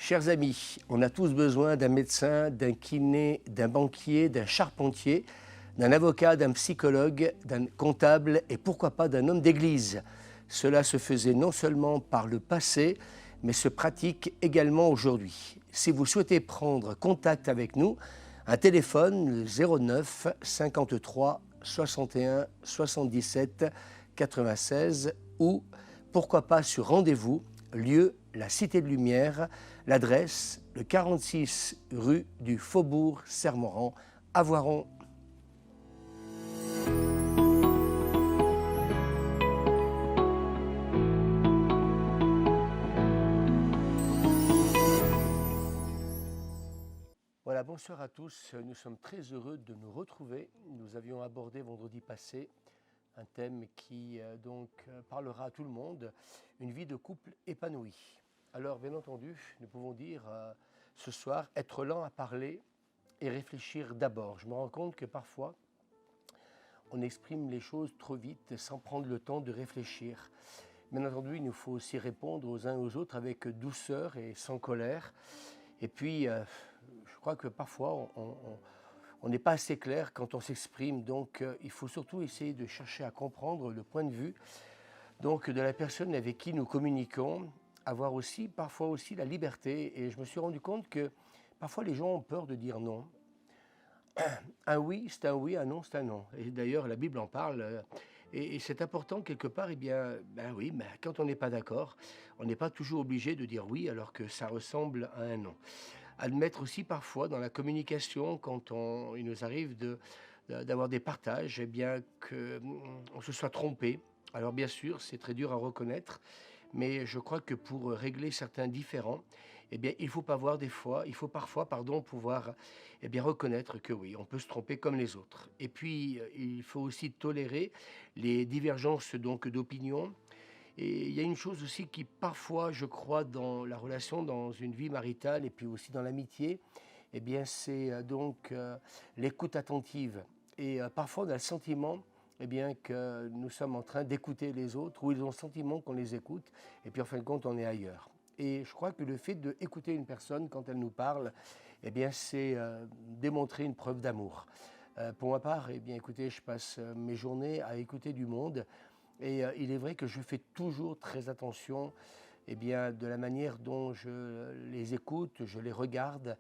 Chers amis, on a tous besoin d'un médecin, d'un kiné, d'un banquier, d'un charpentier, d'un avocat, d'un psychologue, d'un comptable et pourquoi pas d'un homme d'église. Cela se faisait non seulement par le passé, mais se pratique également aujourd'hui. Si vous souhaitez prendre contact avec nous, un téléphone, le 09 53 61 77 96 ou pourquoi pas sur rendez-vous, lieu la Cité de Lumière, l'adresse le 46 rue du Faubourg Sermorant à Voiron. Voilà, bonsoir à tous. Nous sommes très heureux de nous retrouver. Nous avions abordé vendredi passé un thème qui parlera à tout le monde, une vie de couple épanouie. Alors, bien entendu, nous pouvons dire ce soir être lent à parler et réfléchir d'abord. Je me rends compte que parfois, on exprime les choses trop vite sans prendre le temps de réfléchir. Bien entendu, il nous faut aussi répondre aux uns et aux autres avec douceur et sans colère. Et puis, je crois que parfois, on n'est pas assez clair quand on s'exprime. Donc, il faut surtout essayer de chercher à comprendre le point de vue donc, de la personne avec qui nous communiquons, avoir aussi, parfois aussi, la liberté. Et je me suis rendu compte que parfois, les gens ont peur de dire non. Un oui, c'est un oui, un non, c'est un non. Et d'ailleurs, la Bible en parle. Et c'est important quelque part, ben oui, mais quand on n'est pas d'accord, on n'est pas toujours obligé de dire oui alors que ça ressemble à un non. Admettre aussi parfois dans la communication, quand il nous arrive d'avoir des partages, eh bien qu'on se soit trompé. Alors bien sûr, c'est très dur à reconnaître, mais je crois que pour régler certains différends, eh bien, il faut parfois, pouvoir reconnaître que oui, on peut se tromper comme les autres. Et puis, il faut aussi tolérer les divergences donc d'opinion. Et il y a une chose aussi qui parfois, je crois, dans la relation, dans une vie maritale et puis aussi dans l'amitié, eh bien, c'est l'écoute attentive. Et parfois, on a le sentiment que nous sommes en train d'écouter les autres, ou ils ont le sentiment qu'on les écoute, et puis en fin de compte, on est ailleurs. Et je crois que le fait d'écouter une personne quand elle nous parle, eh bien, c'est démontrer une preuve d'amour. Pour ma part, eh bien, écoutez, je passe mes journées à écouter du monde, et il est vrai que je fais toujours très attention de la manière dont je les écoute, je les regarde.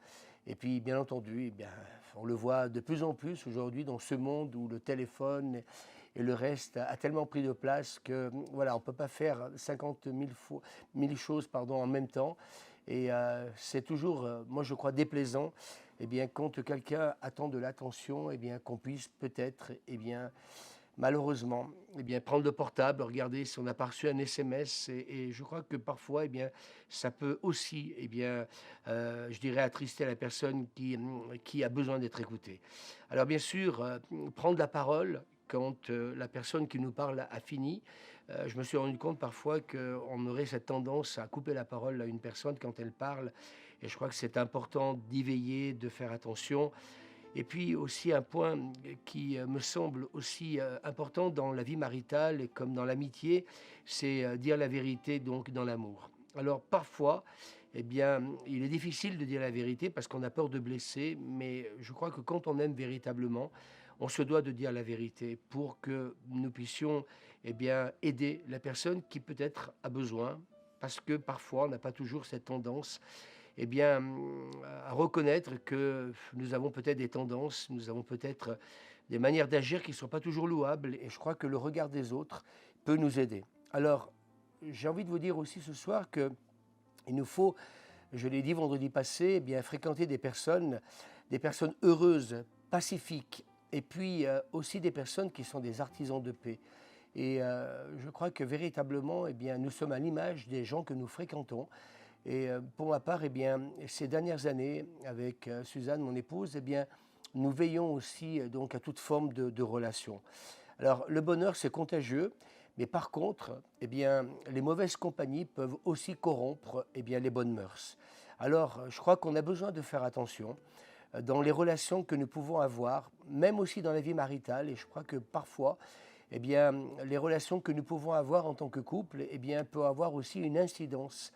Et puis, bien entendu, on le voit de plus en plus aujourd'hui dans ce monde où le téléphone et le reste a tellement pris de place que voilà, on ne peut pas faire 50 000 choses en même temps. Et c'est toujours, moi je crois, déplaisant quand quelqu'un attend de l'attention, qu'on puisse peut-être malheureusement, prendre le portable, regarder si on a pas reçu un SMS et je crois que parfois, ça peut aussi, je dirais, attrister la personne qui a besoin d'être écoutée. Alors bien sûr, prendre la parole quand la personne qui nous parle a fini. Je me suis rendu compte parfois qu'on aurait cette tendance à couper la parole à une personne quand elle parle et je crois que c'est important d'y veiller, de faire attention. Et puis aussi un point qui me semble aussi important dans la vie maritale et comme dans l'amitié, c'est dire la vérité donc dans l'amour. Alors parfois, il est difficile de dire la vérité parce qu'on a peur de blesser, mais je crois que quand on aime véritablement, on se doit de dire la vérité pour que nous puissions aider la personne qui peut-être a besoin, parce que parfois on n'a pas toujours cette tendance à reconnaître que nous avons peut-être des tendances, nous avons peut-être des manières d'agir qui ne sont pas toujours louables et je crois que le regard des autres peut nous aider. Alors, j'ai envie de vous dire aussi ce soir qu'il nous faut, je l'ai dit vendredi passé, fréquenter des personnes heureuses, pacifiques et puis aussi des personnes qui sont des artisans de paix. Et je crois que véritablement, nous sommes à l'image des gens que nous fréquentons. Et pour ma part, ces dernières années, avec Suzanne, mon épouse, nous veillons aussi donc à toute forme de relation. Alors, le bonheur, c'est contagieux, mais par contre, les mauvaises compagnies peuvent aussi corrompre les bonnes mœurs. Alors, je crois qu'on a besoin de faire attention dans les relations que nous pouvons avoir, même aussi dans la vie maritale. Et je crois que parfois, les relations que nous pouvons avoir en tant que couple, peuvent avoir aussi une incidence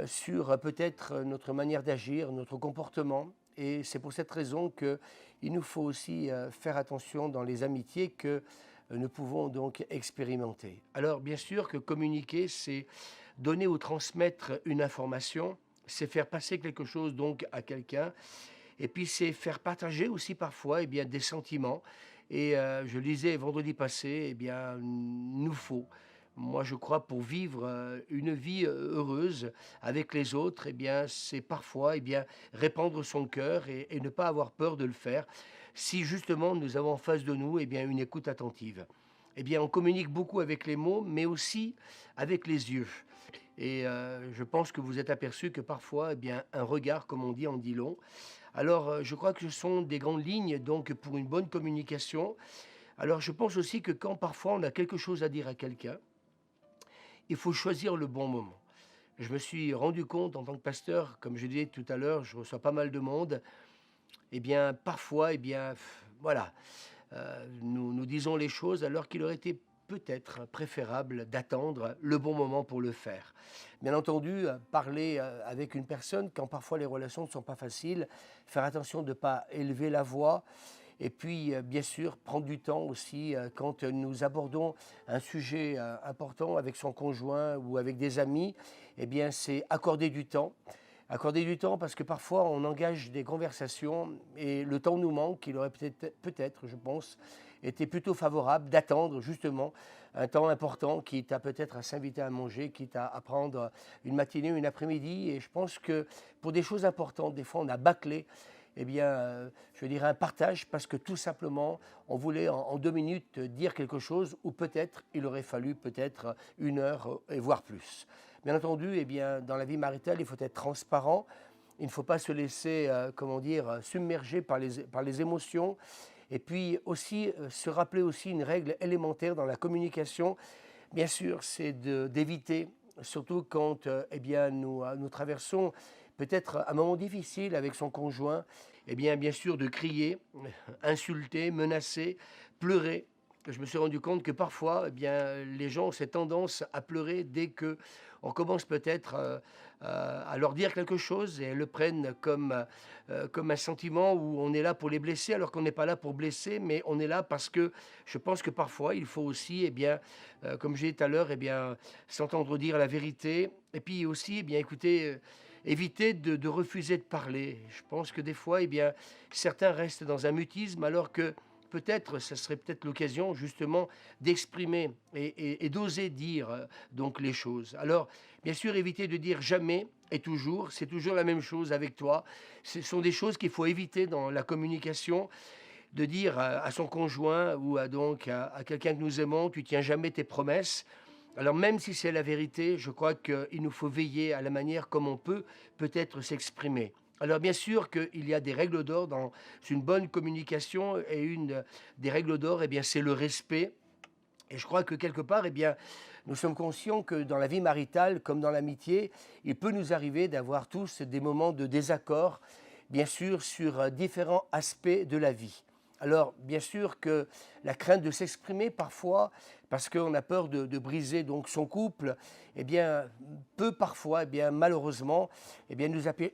sur peut-être notre manière d'agir, notre comportement. Et c'est pour cette raison qu'il nous faut aussi faire attention dans les amitiés que nous pouvons donc expérimenter. Alors bien sûr que communiquer, c'est donner ou transmettre une information, c'est faire passer quelque chose donc à quelqu'un, et puis c'est faire partager aussi parfois des sentiments. Et je lisais vendredi passé, nous faut, moi je crois, pour vivre une vie heureuse avec les autres, c'est parfois répandre son cœur et ne pas avoir peur de le faire. Si justement nous avons en face de nous une écoute attentive. On communique beaucoup avec les mots, mais aussi avec les yeux. Et je pense que vous êtes aperçu que parfois, un regard, comme on dit, en dit long. Alors, je crois que ce sont des grandes lignes donc pour une bonne communication. Alors, je pense aussi que quand parfois on a quelque chose à dire à quelqu'un, il faut choisir le bon moment. Je me suis rendu compte en tant que pasteur, comme je disais tout à l'heure, je reçois pas mal de monde. Parfois, voilà, nous disons les choses alors qu'il aurait été peut-être préférable d'attendre le bon moment pour le faire. Bien entendu, parler avec une personne quand parfois les relations ne sont pas faciles, faire attention de ne pas élever la voix, et puis bien sûr prendre du temps aussi quand nous abordons un sujet important avec son conjoint ou avec des amis, c'est accorder du temps. Accorder du temps parce que parfois on engage des conversations et le temps nous manque. Il aurait peut-être, je pense, été plutôt favorable d'attendre justement un temps important, quitte à peut-être à s'inviter à manger, quitte à prendre une matinée ou une après-midi. Et je pense que pour des choses importantes, des fois on a bâclé je dirais un partage parce que tout simplement on voulait en 2 minutes dire quelque chose ou peut-être il aurait fallu peut-être 1 heure et voire plus. Bien entendu, dans la vie maritale, il faut être transparent. Il ne faut pas se laisser, submerger par les émotions. Et puis aussi, se rappeler aussi une règle élémentaire dans la communication. Bien sûr, c'est d'éviter, surtout quand nous traversons peut-être un moment difficile avec son conjoint, bien sûr, de crier, insulter, menacer, pleurer. Je me suis rendu compte que parfois, les gens ont cette tendance à pleurer dès que on commence peut-être à leur dire quelque chose et elles le prennent comme un sentiment où on est là pour les blesser alors qu'on n'est pas là pour blesser, mais on est là parce que je pense que parfois il faut aussi, comme j'ai dit tout à l'heure, s'entendre dire la vérité et puis aussi, écouter. Éviter de refuser de parler. Je pense que des fois, certains restent dans un mutisme alors que peut-être, ce serait peut-être l'occasion justement d'exprimer et d'oser dire donc les choses. Alors, bien sûr, éviter de dire jamais et toujours, c'est toujours la même chose avec toi. Ce sont des choses qu'il faut éviter dans la communication, de dire à son conjoint ou à quelqu'un que nous aimons, tu tiens jamais tes promesses. Alors même si c'est la vérité, je crois qu'il nous faut veiller à la manière comme on peut peut-être s'exprimer. Alors bien sûr qu'il y a des règles d'or dans une bonne communication et une des règles d'or, c'est le respect. Et je crois que quelque part, nous sommes conscients que dans la vie maritale, comme dans l'amitié, il peut nous arriver d'avoir tous des moments de désaccord, bien sûr, sur différents aspects de la vie. Alors, bien sûr que la crainte de s'exprimer parfois, parce qu'on a peur de briser donc son couple, peut parfois, malheureusement,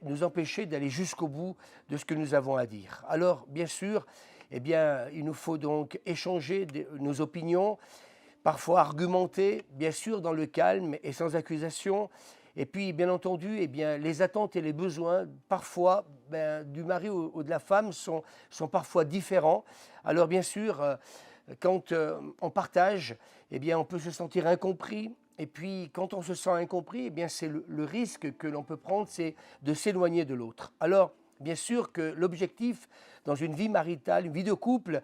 nous empêcher d'aller jusqu'au bout de ce que nous avons à dire. Alors, bien sûr, il nous faut donc échanger nos opinions, parfois argumenter, bien sûr, dans le calme et sans accusation. Et puis, bien entendu, les attentes et les besoins, parfois, du mari ou de la femme sont parfois différents. Alors, bien sûr, quand on partage, on peut se sentir incompris. Et puis, quand on se sent incompris, c'est le risque que l'on peut prendre, c'est de s'éloigner de l'autre. Alors, bien sûr que l'objectif dans une vie maritale, une vie de couple,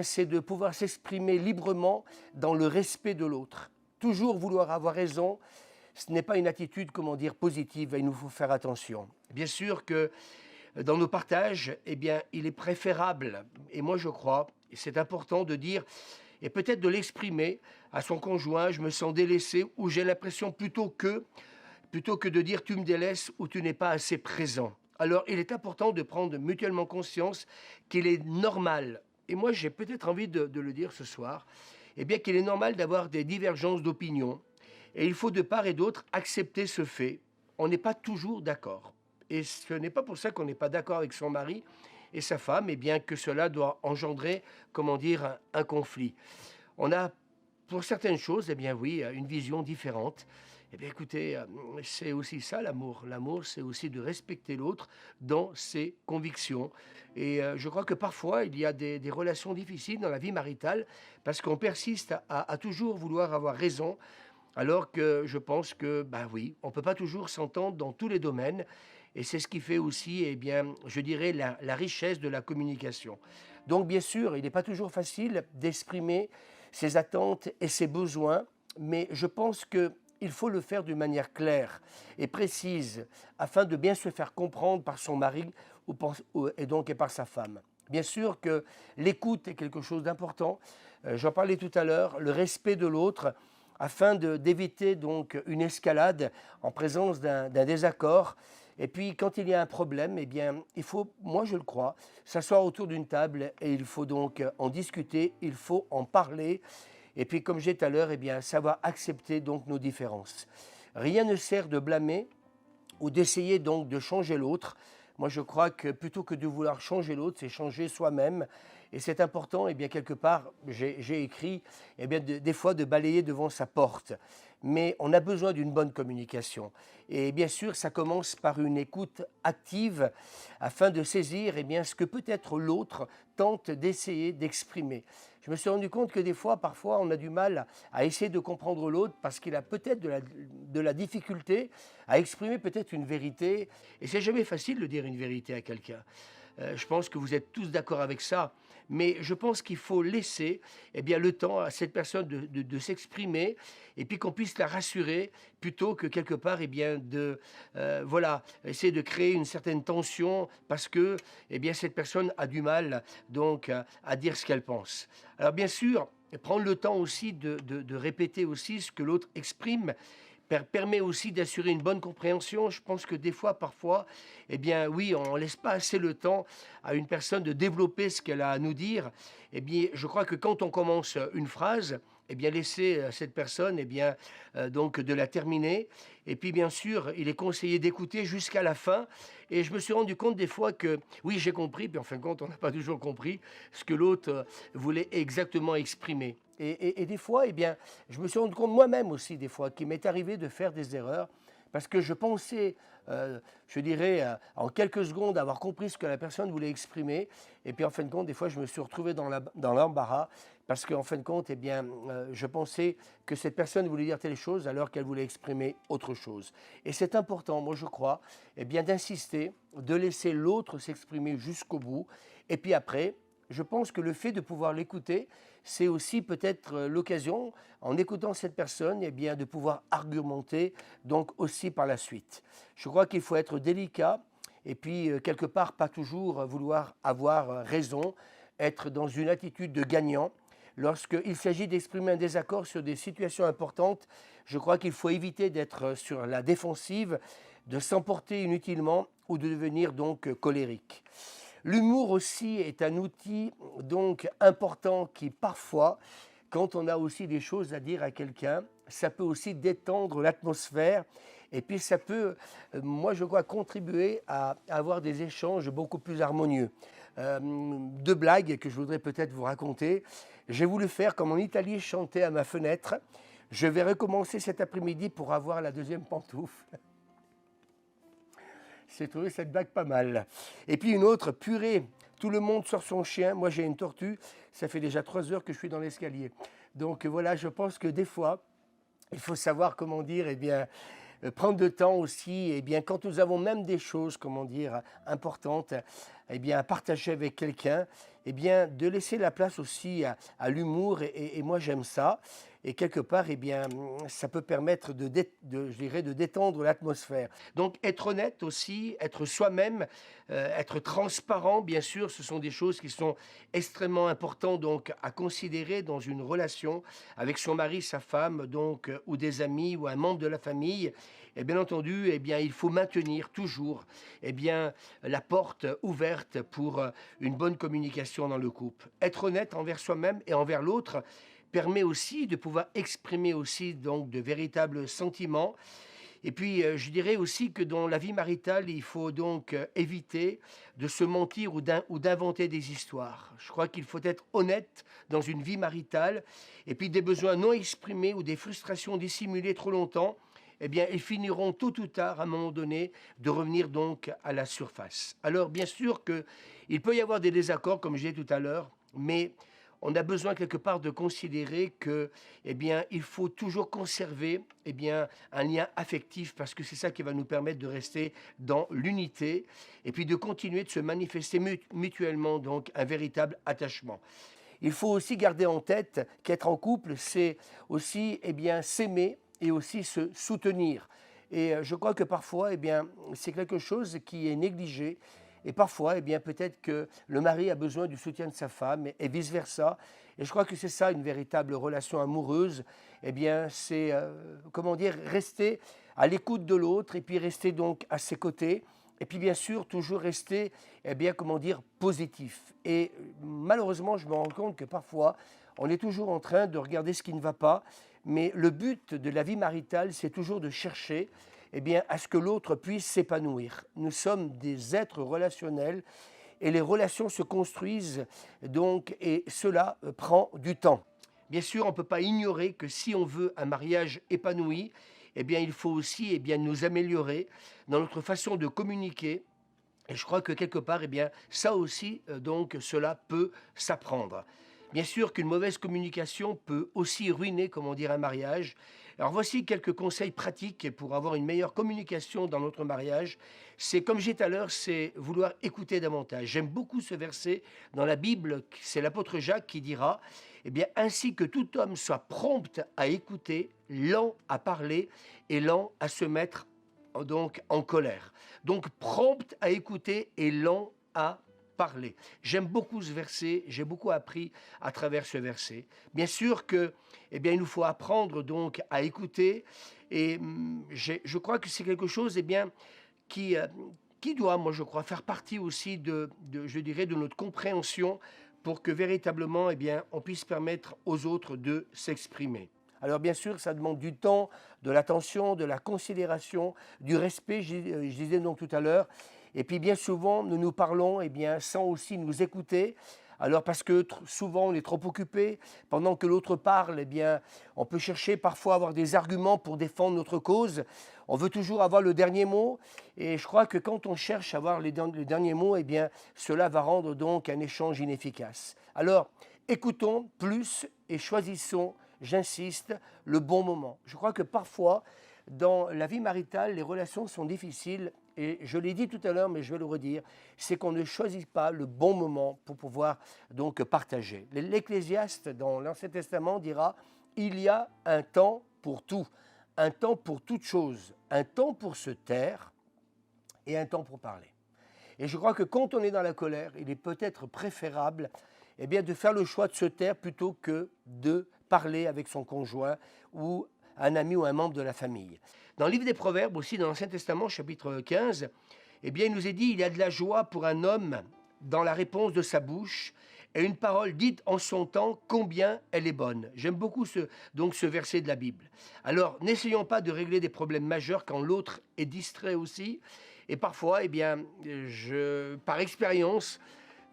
c'est de pouvoir s'exprimer librement dans le respect de l'autre. Toujours vouloir avoir raison, ce n'est pas une attitude, positive, et il nous faut faire attention. Bien sûr que dans nos partages, il est préférable, et moi je crois, et c'est important de dire, et peut-être de l'exprimer à son conjoint, je me sens délaissé, ou j'ai l'impression plutôt que de dire tu me délaisses ou tu n'es pas assez présent. Alors il est important de prendre mutuellement conscience qu'il est normal, et moi j'ai peut-être envie de le dire ce soir, qu'il est normal d'avoir des divergences d'opinion. Et il faut de part et d'autre accepter ce fait. on n'est pas toujours d'accord. Et ce n'est pas pour ça qu'on n'est pas d'accord avec son mari et sa femme, et bien que cela doit engendrer, comment dire, un conflit. On a, pour certaines choses, eh bien oui, une vision différente. Eh bien écoutez, c'est aussi ça l'amour. L'amour, c'est aussi de respecter l'autre dans ses convictions. Et je crois que parfois, il y a des relations difficiles dans la vie maritale parce qu'on persiste à toujours vouloir avoir raison, alors que je pense que, ben oui, on ne peut pas toujours s'entendre dans tous les domaines. Et c'est ce qui fait aussi, eh bien, je dirais, la richesse de la communication. Donc, bien sûr, il n'est pas toujours facile d'exprimer ses attentes et ses besoins, mais je pense qu'il faut le faire d'une manière claire et précise afin de bien se faire comprendre par son mari et donc et par sa femme. Bien sûr que l'écoute est quelque chose d'important. J'en parlais tout à l'heure, le respect de l'autre afin d'éviter donc une escalade en présence d'un désaccord. Et puis, quand il y a un problème, eh bien, il faut, moi je le crois, s'asseoir autour d'une table et il faut donc en discuter, il faut en parler. Et puis, comme j'ai dit tout à l'heure, eh bien, savoir accepter donc nos différences. Rien ne sert de blâmer ou d'essayer donc de changer l'autre. Moi, je crois que plutôt que de vouloir changer l'autre, c'est changer soi-même. Et c'est important, et bien quelque part, j'ai écrit, eh bien des fois de balayer devant sa porte. Mais on a besoin d'une bonne communication. Et bien sûr, ça commence par une écoute active afin de saisir eh bien, ce que peut-être l'autre tente d'essayer d'exprimer. Je me suis rendu compte que des fois, parfois, on a du mal à essayer de comprendre l'autre parce qu'il a peut-être de la difficulté à exprimer peut-être une vérité. Et c'est jamais facile de dire une vérité à quelqu'un. Je pense que vous êtes tous d'accord avec ça. Mais je pense qu'il faut laisser eh bien, le temps à cette personne de s'exprimer et puis qu'on puisse la rassurer plutôt que quelque part eh bien, voilà, essayer de créer une certaine tension parce que eh bien, cette personne a du mal donc, à dire ce qu'elle pense. Alors bien sûr, prendre le temps aussi de répéter aussi ce que l'autre exprime permet aussi d'assurer une bonne compréhension. Je pense que des fois, parfois, eh bien oui, on ne laisse pas assez le temps à une personne de développer ce qu'elle a à nous dire. Eh bien, je crois que quand on commence une phrase, eh bien, laisser cette personne, eh bien, donc de la terminer. Et puis, bien sûr, il est conseillé d'écouter jusqu'à la fin. Et je me suis rendu compte des fois que, oui, j'ai compris, puis en fin de compte, on n'a pas toujours compris ce que l'autre voulait exactement exprimer. Et des fois, eh bien, je me suis rendu compte moi-même aussi, des fois, qu'il m'est arrivé de faire des erreurs parce que je pensais, je dirais, en quelques secondes, avoir compris ce que la personne voulait exprimer. Et puis, en fin de compte, des fois, je me suis retrouvé dans l'embarras parce qu'en fin de compte, eh bien, je pensais que cette personne voulait dire telle chose alors qu'elle voulait exprimer autre chose. Et c'est important, moi, je crois, eh bien, d'insister, de laisser l'autre s'exprimer jusqu'au bout. Et puis après, je pense que le fait de pouvoir l'écouter, c'est aussi peut-être l'occasion, en écoutant cette personne, eh bien, de pouvoir argumenter donc aussi par la suite. Je crois qu'il faut être délicat et puis quelque part pas toujours vouloir avoir raison, être dans une attitude de gagnant. Lorsqu'il s'agit d'exprimer un désaccord sur des situations importantes, je crois qu'il faut éviter d'être sur la défensive, de s'emporter inutilement ou de devenir donc colérique. L'humour aussi est un outil donc important qui parfois, quand on a aussi des choses à dire à quelqu'un, ça peut aussi détendre l'atmosphère et puis ça peut, moi je crois, contribuer à avoir des échanges beaucoup plus harmonieux. Deux blagues que je voudrais peut-être vous raconter. J'ai voulu faire comme en Italie, chanter à ma fenêtre. Je vais recommencer cet après-midi pour avoir la deuxième pantoufle. J'ai trouvé cette blague pas mal. Et puis une autre, purée, tout le monde sort son chien. Moi j'ai une tortue, ça fait déjà 3 heures que je suis dans l'escalier. Donc voilà, je pense que des fois, il faut savoir comment dire, eh bien, prendre le temps aussi, eh bien, quand nous avons même des choses, comment dire, importantes, eh bien, à partager avec quelqu'un, eh bien, de laisser la place aussi à l'humour. Et moi j'aime ça. Et quelque part, eh bien, ça peut permettre je dirais, de détendre l'atmosphère. Donc, être honnête aussi, être soi-même, être transparent, bien sûr, ce sont des choses qui sont extrêmement importantes donc, à considérer dans une relation avec son mari, sa femme, donc, ou des amis, ou un membre de la famille. Et bien entendu, eh bien, il faut maintenir toujours eh bien, la porte ouverte pour une bonne communication dans le couple. Être honnête envers soi-même et envers l'autre permet aussi de pouvoir exprimer aussi donc de véritables sentiments. Et puis, je dirais aussi que dans la vie maritale, il faut donc éviter de se mentir ou d'inventer des histoires. Je crois qu'il faut être honnête dans une vie maritale. Et puis, des besoins non exprimés ou des frustrations dissimulées trop longtemps, eh bien, ils finiront tôt ou tard, à un moment donné, de revenir donc à la surface. Alors, bien sûr qu'il peut y avoir des désaccords, comme je disais tout à l'heure, mais on a besoin quelque part de considérer que, eh bien, il faut toujours conserver, eh bien, un lien affectif parce que c'est ça qui va nous permettre de rester dans l'unité et puis de continuer de se manifester mutuellement donc un véritable attachement. Il faut aussi garder en tête qu'être en couple, c'est aussi, eh bien, s'aimer et aussi se soutenir. Et je crois que parfois, eh bien, c'est quelque chose qui est négligé. Et parfois, eh bien, peut-être que le mari a besoin du soutien de sa femme et vice-versa. Et je crois que c'est ça une véritable relation amoureuse. Eh bien, c'est, comment dire, rester à l'écoute de l'autre et puis rester donc à ses côtés. Et puis bien sûr, toujours rester, eh bien, comment dire, positif. Et malheureusement, je me rends compte que parfois, on est toujours en train de regarder ce qui ne va pas. Mais le but de la vie maritale, c'est toujours de chercher eh bien, à ce que l'autre puisse s'épanouir. Nous sommes des êtres relationnels et les relations se construisent donc et cela prend du temps. Bien sûr, on ne peut pas ignorer que si on veut un mariage épanoui, eh bien, il faut aussi eh bien, nous améliorer dans notre façon de communiquer. Et je crois que quelque part, eh bien, ça aussi, donc, cela peut s'apprendre. Bien sûr qu'une mauvaise communication peut aussi ruiner, comment dire, un mariage. Alors voici quelques conseils pratiques pour avoir une meilleure communication dans notre mariage. C'est, comme j'ai dit tout à l'heure, c'est vouloir écouter davantage. J'aime beaucoup ce verset dans la Bible, c'est l'apôtre Jacques qui dira, eh bien, ainsi que tout homme soit prompt à écouter, lent à parler et lent à se mettre donc en colère. Donc prompt à écouter et lent à parler. J'aime beaucoup ce verset, j'ai beaucoup appris à travers ce verset. Bien sûr que, eh bien, il nous faut apprendre donc à écouter et je crois que c'est quelque chose, eh bien, qui, qui doit, moi je crois, faire partie aussi je dirais, de notre compréhension pour que véritablement, eh bien, on puisse permettre aux autres de s'exprimer. Alors bien sûr, ça demande du temps, de l'attention, de la considération, du respect, je disais donc tout à l'heure. Et puis bien souvent, nous nous parlons eh bien, sans aussi nous écouter. Alors parce que souvent on est trop occupé, pendant que l'autre parle, eh bien, on peut chercher parfois à avoir des arguments pour défendre notre cause. On veut toujours avoir le dernier mot et je crois que quand on cherche à avoir les derniers mots, eh bien, cela va rendre donc un échange inefficace. Alors écoutons plus et choisissons, j'insiste, le bon moment. Je crois que parfois, dans la vie maritale, les relations sont difficiles et je l'ai dit tout à l'heure, mais je vais le redire, c'est qu'on ne choisit pas le bon moment pour pouvoir donc partager. L'Ecclésiaste, dans l'Ancien Testament, dira « Il y a un temps pour tout, un temps pour toute chose, un temps pour se taire et un temps pour parler. » Et je crois que quand on est dans la colère, il est peut-être préférable eh bien, de faire le choix de se taire plutôt que de parler avec son conjoint ou un ami ou un membre de la famille. Dans le livre des Proverbes, aussi dans l'Ancien Testament, chapitre 15, eh bien, il nous est dit « Il y a de la joie pour un homme dans la réponse de sa bouche, et une parole dite en son temps, combien elle est bonne. » J'aime beaucoup donc ce verset de la Bible. Alors, n'essayons pas de régler des problèmes majeurs quand l'autre est distrait aussi. Et parfois, eh bien, par expérience,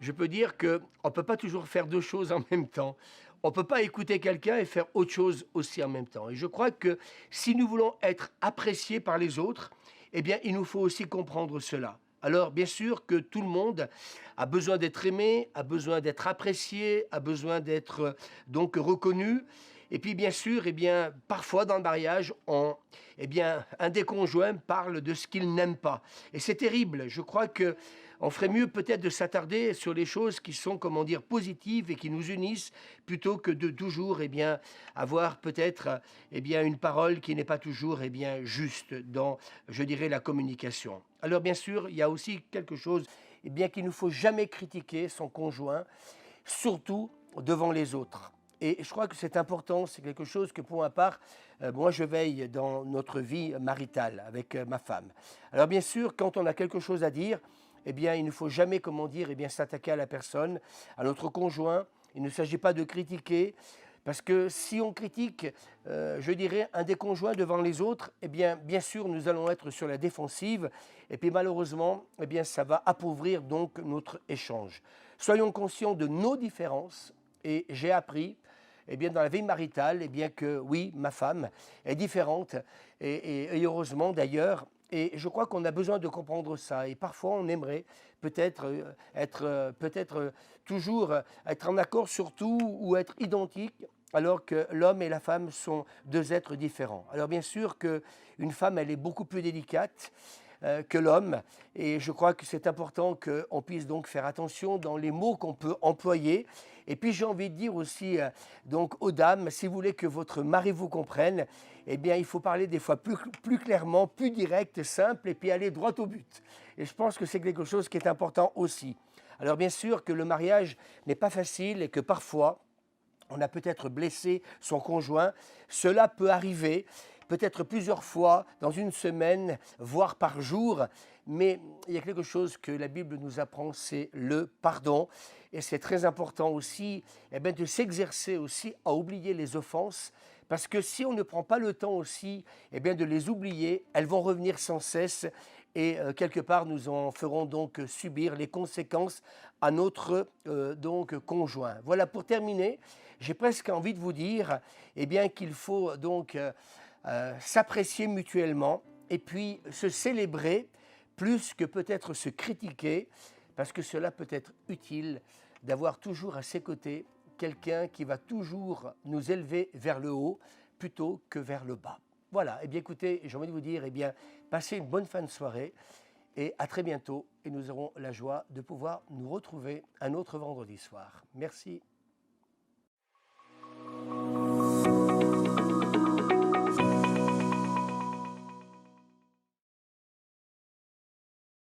je peux dire qu'on ne peut pas toujours faire deux choses en même temps. On ne peut pas écouter quelqu'un et faire autre chose aussi en même temps. Et je crois que si nous voulons être appréciés par les autres, eh bien, il nous faut aussi comprendre cela. Alors, bien sûr que tout le monde a besoin d'être aimé, a besoin d'être apprécié, a besoin d'être donc reconnu. Et puis, bien sûr, eh bien, parfois dans le mariage, eh bien, un des conjoints parle de ce qu'il n'aime pas. Et c'est terrible. Je crois que on ferait mieux peut-être de s'attarder sur les choses qui sont, comment dire, positives et qui nous unissent, plutôt que de toujours, eh bien, avoir peut-être, eh bien, une parole qui n'est pas toujours, eh bien, juste dans, je dirais, la communication. Alors, bien sûr, il y a aussi quelque chose, eh bien, qu'il ne faut jamais critiquer son conjoint, surtout devant les autres. Et je crois que c'est important, c'est quelque chose que pour ma part, moi je veille dans notre vie maritale avec ma femme. Alors bien sûr, quand on a quelque chose à dire, eh bien, il ne faut jamais, comment dire, eh bien, s'attaquer à la personne, à notre conjoint. Il ne s'agit pas de critiquer, Parce que si on critique, je dirais, un des conjoints devant les autres, eh bien sûr, nous allons être sur la défensive. Et puis malheureusement, eh bien, ça va appauvrir donc notre échange. Soyons conscients de nos différences. Et j'ai appris, eh bien, dans la vie maritale, eh bien, que oui, ma femme est différente. Et heureusement d'ailleurs. Et je crois qu'on a besoin de comprendre ça. Et parfois, on aimerait peut-être toujours être en accord sur tout ou être identique, alors que l'homme et la femme sont deux êtres différents. Alors bien sûr qu'une femme, elle est beaucoup plus délicate que l'homme. Et je crois que c'est important qu'on puisse donc faire attention dans les mots qu'on peut employer. Et puis j'ai envie de dire aussi donc aux dames, si vous voulez que votre mari vous comprenne, eh bien il faut parler des fois plus clairement, plus direct, simple, et puis aller droit au but. Et je pense que c'est quelque chose qui est important aussi. Alors bien sûr que le mariage n'est pas facile et que parfois, on a peut-être blessé son conjoint. Cela peut arriver, peut-être plusieurs fois dans une semaine, voire par jour. Mais il y a quelque chose que la Bible nous apprend, c'est le pardon. Et c'est très important aussi de s'exercer aussi à oublier les offenses. Parce que si on ne prend pas le temps aussi de les oublier, elles vont revenir sans cesse. Et quelque part, nous en ferons donc subir les conséquences à notre donc conjoint. Voilà, pour terminer, j'ai presque envie de vous dire qu'il faut donc s'apprécier mutuellement et puis se célébrer plus que peut-être se critiquer, parce que cela peut être utile d'avoir toujours à ses côtés quelqu'un qui va toujours nous élever vers le haut plutôt que vers le bas. Voilà, écoutez, j'ai envie de vous dire, passez une bonne fin de soirée et à très bientôt. Et nous aurons la joie de pouvoir nous retrouver un autre vendredi soir. Merci.